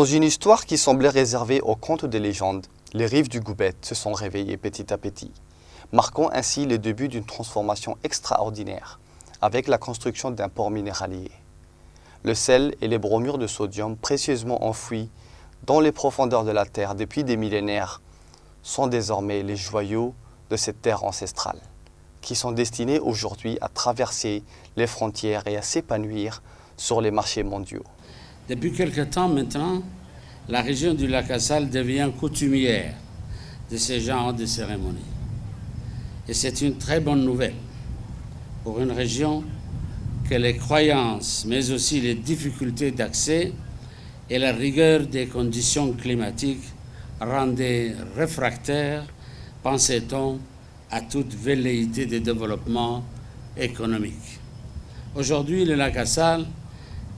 Dans une histoire qui semblait réservée aux contes des légendes, les rives du Goubet se sont réveillées petit à petit, marquant ainsi le début d'une transformation extraordinaire, avec la construction d'un port minéralier. Le sel et les bromures de sodium précieusement enfouis dans les profondeurs de la terre depuis des millénaires sont désormais les joyaux de cette terre ancestrale, qui sont destinés aujourd'hui à traverser les frontières et à s'épanouir sur les marchés mondiaux. Depuis quelque temps maintenant, la région du lac Assal devient coutumière de ce genre de cérémonie. Et c'est une très bonne nouvelle pour une région que les croyances, mais aussi les difficultés d'accès et la rigueur des conditions climatiques rendaient réfractaires, pensait-on, à toute velléité de développement économique. Aujourd'hui, le lac Assal,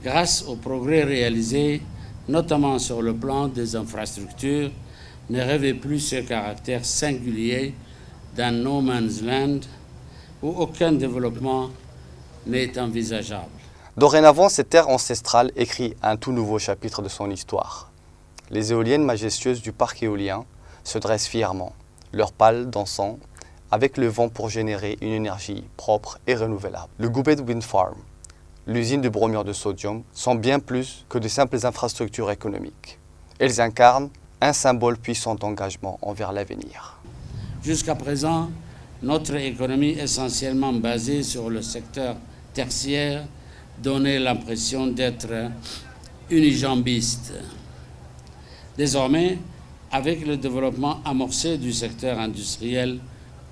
grâce aux progrès réalisés, notamment sur le plan des infrastructures, ne revêt plus ce caractère singulier d'un no man's land où aucun développement n'est envisageable. Dorénavant, cette terre ancestrale écrit un tout nouveau chapitre de son histoire. Les éoliennes majestueuses du parc éolien se dressent fièrement, leurs pales dansant avec le vent pour générer une énergie propre et renouvelable. Le Goubet Wind Farm, l'usine de bromure de sodium, sont bien plus que de simples infrastructures économiques. Elles incarnent un symbole puissant d'engagement envers l'avenir. Jusqu'à présent, notre économie essentiellement basée sur le secteur tertiaire donnait l'impression d'être unijambiste. Désormais, avec le développement amorcé du secteur industriel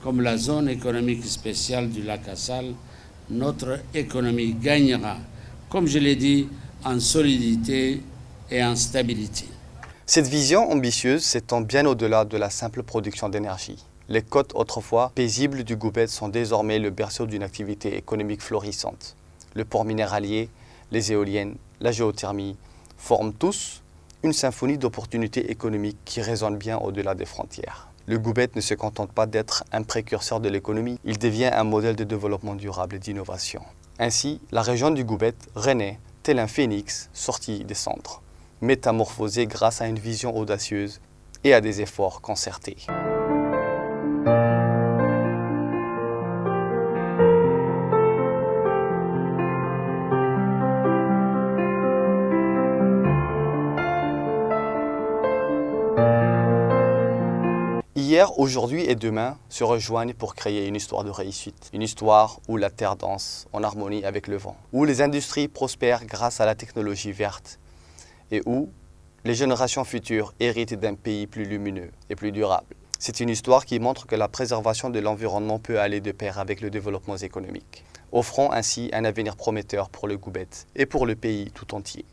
comme la zone économique spéciale du lac Assal, notre économie gagnera, comme je l'ai dit, en solidité et en stabilité. Cette vision ambitieuse s'étend bien au-delà de la simple production d'énergie. Les côtes autrefois paisibles du Goubet sont désormais le berceau d'une activité économique florissante. Le port minéralier, les éoliennes, la géothermie forment tous une symphonie d'opportunités économiques qui résonne bien au-delà des frontières. Le Goubet ne se contente pas d'être un précurseur de l'économie, il devient un modèle de développement durable et d'innovation. Ainsi, la région du Goubet renaît tel un phénix sorti des cendres, métamorphosé grâce à une vision audacieuse et à des efforts concertés. Hier, aujourd'hui et demain se rejoignent pour créer une histoire de réussite. Une histoire où la terre danse en harmonie avec le vent, où les industries prospèrent grâce à la technologie verte et où les générations futures héritent d'un pays plus lumineux et plus durable. C'est une histoire qui montre que la préservation de l'environnement peut aller de pair avec le développement économique, offrant ainsi un avenir prometteur pour le Goubet et pour le pays tout entier.